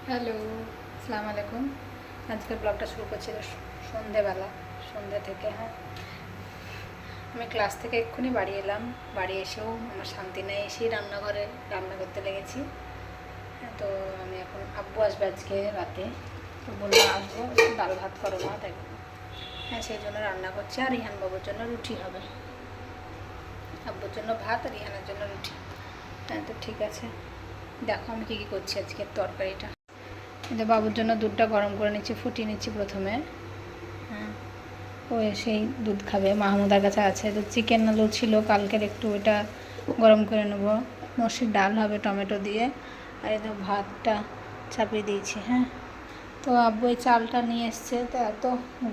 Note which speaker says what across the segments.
Speaker 1: Hello, আসসালামু আলাইকুম। আজকের ব্লগটা শুরু করছি সন্ধেবেলা, সন্ধে থেকে। হ্যাঁ, আমি ক্লাস থেকে এক্ষুনি বাড়ি এলাম। বাড়ি এসেও আমার শান্তি নেই, এসেই রান্নাঘরে রান্না করতে লেগেছি। হ্যাঁ, তো আমি এখন আব্বু আসবে আজকে রাতে, তো বললাম আসবো, একটু ডাল ভাত করো মা, তাই হ্যাঁ সেই জন্য রান্না করছি। আর রিহান বাবুর জন্য রুটি হবে, আব্বুর জন্য ভাত আর রিহানের জন্য রুটি। হ্যাঁ, তো ঠিক আছে, দেখো আমি কী কী করছি আজকের তরকারিটা। এটা বাবুর জন্য দুধটা গরম করে নিচ্ছি, ফুটিয়ে নিচ্ছি প্রথমে। হ্যাঁ, ও সেই দুধ খাবে, মাহমুদার কাছে আছে। তো চিকেন আলু ছিল কালকের, একটু ওইটা গরম করে নেব। মসুর ডাল হবে টমেটো দিয়ে। আর এই তো ভাতটা চাপিয়ে দিয়েছি। হ্যাঁ, তো আব্বু এই চালটা নিয়ে এসছে, তো এত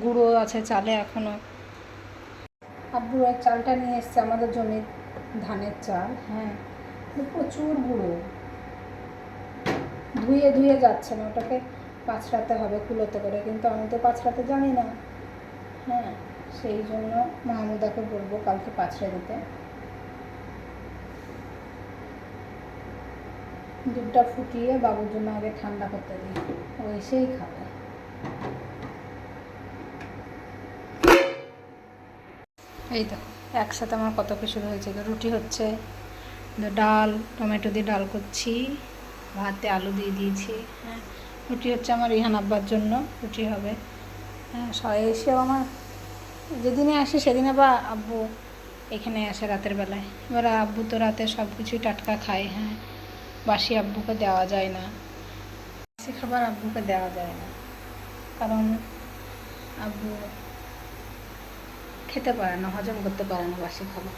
Speaker 1: গুঁড়ো আছে চালে এখনও। আব্বু এই চালটা নিয়ে এসছে, আমাদের জমির ধানের চাল। হ্যাঁ, প্রচুর গুঁড়ো, ধুয়ে ধুয়ে যাচ্ছে না, ওটাকে পাঁচড়াতে হবে কুলোতে করে, কিন্তু আমি তো পাঁচড়াতে জানি না। হ্যাঁ, সেই জন্য মাহমুদাকে বলবো কালকে পাঁচড়ে দিতে। দুধটা ফুটিয়ে বাবুর জন্য আগে ঠান্ডা করতে দিই, ও এসেই খাবে। এই তো একসাথে আমার কত কিছু হয়েছে। রুটি হচ্ছে, ডাল টমেটো দিয়ে ডাল করছি, ভাতে আলু দিয়ে দিয়েছি। হ্যাঁ, রুটি হচ্ছে আমার রিহান আব্বার জন্য রুটি হবে। হ্যাঁ, সবাই এসেও আমার যেদিনে আসে সেদিন আবার আব্বু এখানে আসে রাতের বেলায়। এবার আব্বু তো রাতে সব কিছুই টাটকা খায়। হ্যাঁ, বাসি আব্বুকে দেওয়া যায় না, বাসি খাবার আব্বুকে দেওয়া যায় না, কারণ আব্বু খেতে পারে না, হজম করতে পারে না বাসি খাবার।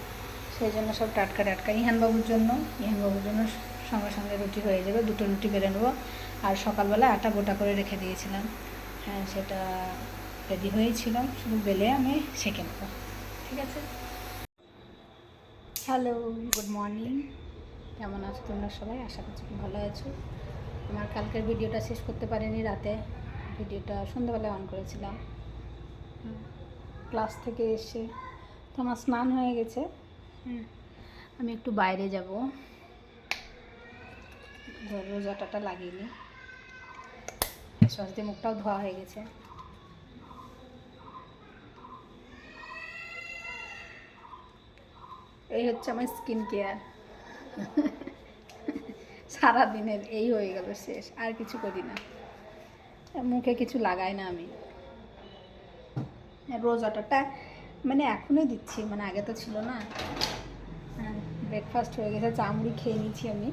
Speaker 1: সেই জন্য সব টাটকা টাটকা। ইহানবাবুর জন্য সঙ্গে সঙ্গে রুটি হয়ে যাবে, দুটো রুটি বেলে নেবো। আর সকালবেলা আটা গোটা করে রেখে দিয়েছিলাম। হ্যাঁ, সেটা রেডি হয়েছিল, শুধু বেলে আমি সেঁকে নেবো। ঠিক আছে। Hello, good morning. কেমন আছো তোমরা সবাই? আশা করছি খুব ভালো আছো। আমার কালকের ভিডিওটা শেষ করতে পারিনি, রাতে ভিডিওটা সন্ধ্যাবেলায় অন করেছিলাম। ক্লাস থেকে এসে তো আমার স্নান হয়ে গেছে। আমি একটু বাইরে যাব, রোজাটাটা লাগিয়ে নিই। সস দিয়ে মুখটাও ধোয়া হয়ে গেছে। এই হচ্ছে আমার স্কিন কেয়ার। সারাদিনের এই হয়ে গেল শেষ, আর কিছু করি না, মুখে কিছু লাগাই না আমি। রোজ ওয়াটারটা মানে এখনই দিচ্ছি, মানে আগে তো ছিল না। হ্যাঁ, ব্রেকফাস্ট হয়ে গেছে, চা মুড়ি খেয়ে নিচ্ছি আমি।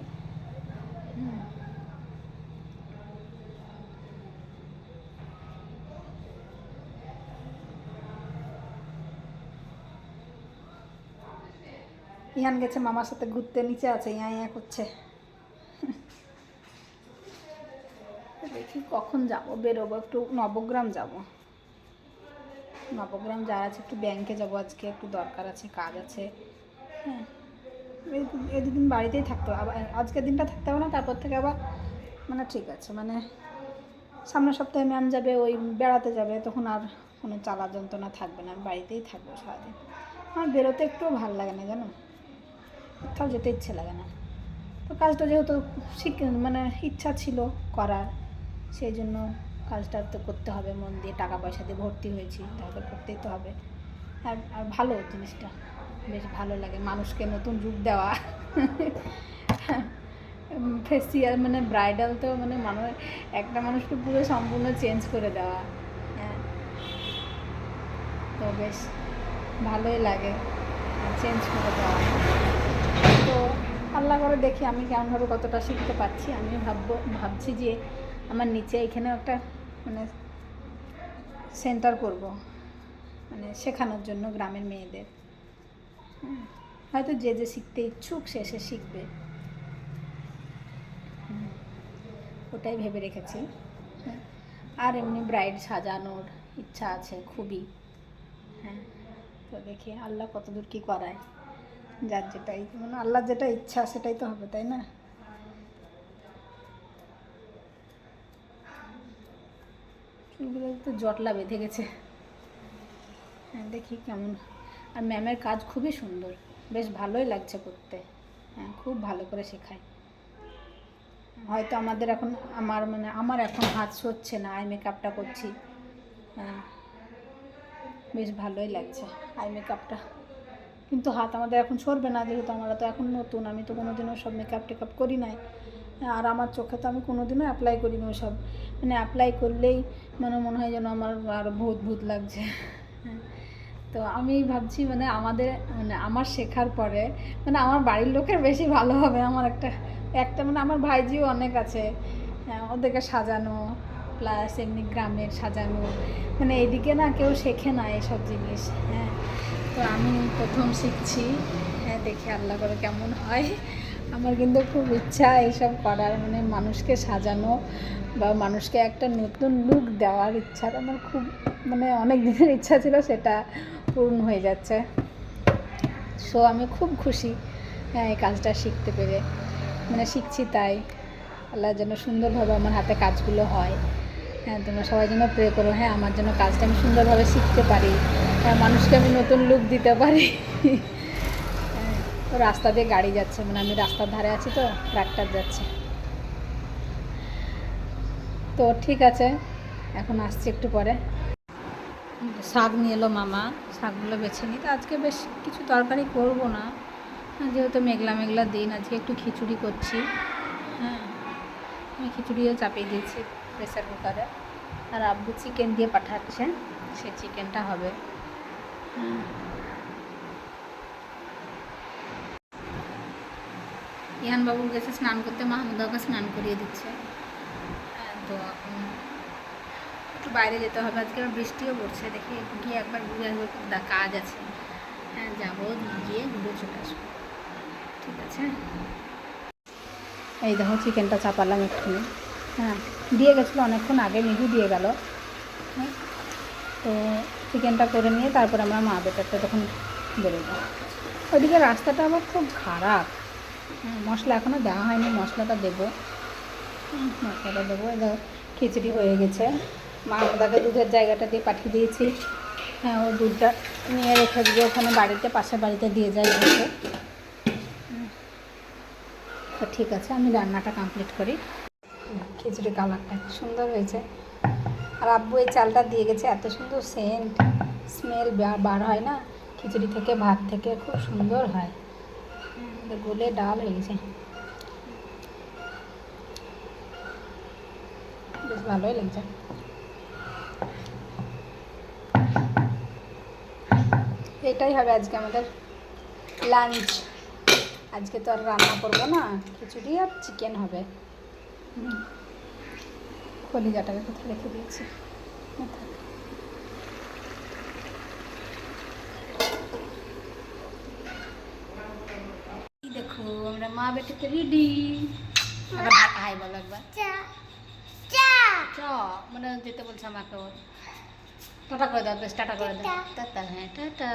Speaker 1: ইয়ান গেছে মামার সাথে ঘুরতে, নিচে আছে, ইয়া ইয়া করছে। দেখি কখন যাব, বেরোবো, একটু নবগ্রাম যাব। নবগ্রাম যাওয়ার আছে, একটু ব্যাংকে যাব আজকে, একটু দরকার আছে, কাজ আছে। হ্যাঁ, এই দুদিন বাড়িতেই থাকতে হবে, আবার আজকের দিনটা থাকতে হবে না, তারপর থেকে আবার মানে ঠিক আছে, মানে সামনের সপ্তাহে ম্যাম যাবে, ওই বেড়াতে যাবে, তখন আর কোনো চালা যন্ত্রণা থাকবে না, আমি বাড়িতেই থাকবো সারাদিন। আমার বেরোতে একটুও ভালো লাগে না জানো, কোথাও যেতে ইচ্ছে লাগে না। তো কাজটা যেহেতু মানে ইচ্ছা ছিল করার, সেই জন্য কাজটা তো করতে হবে, মন দিয়ে টাকা পয়সা দিয়ে ভর্তি হয়েছি, তাহলে করতেই তো হবে। আর আর ভালো জিনিসটা, বেশ ভালো লাগে মানুষকে নতুন রূপ দেওয়া। ফেসিয়াল মানে ব্রাইডাল তো মানে মানুষ, একটা মানুষকে পুরো সম্পূর্ণ চেঞ্জ করে দেওয়া। হ্যাঁ, তো বেশ ভালোই লাগে চেঞ্জ করে দেওয়া। তো আল্লাহ করে দেখি আমি কেমনভাবে কতটা শিখতে পারছি। আমি ভাবছি যে আমার নিচে এখানেও একটা মানে সেন্টার করব, মানে শেখানোর জন্য গ্রামের মেয়েদের। হয়তো যে যে শিখতে ইচ্ছুক সে সে শিখবে, ওটাই ভেবে রেখেছি। আর এমনি ব্রাইড সাজানোর ইচ্ছা আছে খুবই। হ্যাঁ, তো দেখি আল্লাহ কতদূর কী করায়, যার যেটাই মানে আল্লাহর যেটা ইচ্ছা সেটাই তো হবে, তাই না? চুলগুলো তো জটলা বেঁধে গেছে। হ্যাঁ, দেখি কেমন। আর ম্যামের কাজ খুবই সুন্দর, বেশ ভালোই লাগছে করতে। হ্যাঁ, খুব ভালো করে শেখায়। হয়তো আমাদের এখন আমার এখন হাত সরছে না, আই মেকআপটা করছি। হ্যাঁ, বেশ ভালোই লাগছে আই মেকআপটা, কিন্তু হাত আমাদের এখন সরবে না, যেহেতু আমরা তো এখন নতুন, আমি তো কোনোদিনও সব মেকআপ টেকআপ করি নাই। আর আমার চোখে তো আমি কোনোদিনও অ্যাপ্লাই করিনি ওসব, অ্যাপ্লাই করলেই মনে হয় যেন আমার আরও ভূত ভূত লাগছে। তো আমি ভাবছি আমাদের আমার শেখার পরে আমার বাড়ির লোকের বেশি ভালো হবে। আমার একটা একটা আমার ভাইজিও অনেক আছে, ওদেরকে সাজানো, প্লাস এমনি গ্রামের সাজানো, এইদিকে না কেউ শেখে না এসব জিনিস। হ্যাঁ, তো আমি প্রথম শিখছি। হ্যাঁ, দেখি আল্লাহ করে কেমন হয়। আমার কিন্তু খুব ইচ্ছা এইসব করার, মানুষকে সাজানো বা মানুষকে একটা নতুন লুক দেওয়ার ইচ্ছা আমার খুব, অনেক দিনের ইচ্ছা ছিল, সেটা পূরণ হয়ে যাচ্ছে। সো আমি খুব খুশি, হ্যাঁ, এই কাজটা শিখতে পেরে, শিখছি। তাই আল্লাহ যেন সুন্দরভাবে আমার হাতে কাজগুলো হয়। হ্যাঁ, তোমরা সবাই যেন প্রে করো, হ্যাঁ, আমার জন্য কাজটা আমি সুন্দরভাবে শিখতে পারি, হ্যাঁ, মানুষকে আমি নতুন লুক দিতে পারি। তো রাস্তা দিয়ে গাড়ি যাচ্ছে, আমি রাস্তার ধারে আছি, তো ট্রাক্টর যাচ্ছে। তো ঠিক আছে, এখন আসছি একটু পরে। শাক নিয়ে এলো মামা, শাকগুলো বেছে নিই। তো আজকে বেশ কিছু তরকারি করবো না, যেহেতু মেঘলা মেঘলা দিন, আজকে একটু খিচুড়ি করছি। হ্যাঁ, আমি খিচুড়িও চাপিয়ে দিয়েছি প্রেসার কুকারে, আর আব্বু চিকেন দিয়ে পাঠাচ্ছে, সেই চিকেনটা হবে। ইহান বাবু গেছে স্নান করতে, মাহমুদাকে স্নান করিয়ে দিচ্ছে। হ্যাঁ, তো এখন একটু বাইরে যেতে হবে, আজকে বৃষ্টিও পড়ছে, দেখি গিয়ে একবার ঘুরে আসবো, কাজ আছে। হ্যাঁ, যাবো, গিয়ে ঘুরে চলে আসবো। ঠিক আছে, এই দেখো চিকেনটা চাপালাম একটুখানি। হ্যাঁ, দিয়ে গেছিলো অনেকক্ষণ আগে, মিঠু দিয়ে গেল। হ্যাঁ, তো চিকেনটা করে নিয়ে তারপর আমরা মা বেটারটা তখন বেরোবো। ওইদিকে রাস্তাটা আবার খুব খারাপ। হ্যাঁ, মশলা এখনও দেওয়া হয়নি, মশলাটা দেবো। মশলাটা দেবো। এবার খিচুড়ি হয়ে গেছে, মা দাদাকে দুধের জায়গাটা দিয়ে পাঠিয়ে দিয়েছি। হ্যাঁ, ও দুধটা নিয়ে রেখে দিয়ে ওখানে বাড়িতে, পাশের বাড়িতে দিয়ে যায় বসে। তো ঠিক আছে, আমি রান্নাটা কমপ্লিট করি। খিচুড়ি কালারটা সুন্দর হয়েছে, আর আব্বু এই চালটা দিয়ে গেছে, এত সুন্দর সেন্ট স্মেল বার হয় না খিচুড়ি থেকে, ভাত থেকে, খুব সুন্দর হয়। গোলে ডাল হয়ে গেছে, বেশ ভালোই লাগছে। এটাই হবে আজকে আমাদের লাঞ্চ। আজকে তো আর রান্না করবো না, খিচুড়ি আর চিকেন হবে। কলিজাটাকে কোথায় রেখে দিয়েছি, দেখো আমরা মা বেটাতে রেডি। আবার হাই বলো একবার, চ যেতে বলছে আমাকে। টাটা করে দাও, বেশ টাটা করে দাও। টাটা, হ্যাঁ টাটা।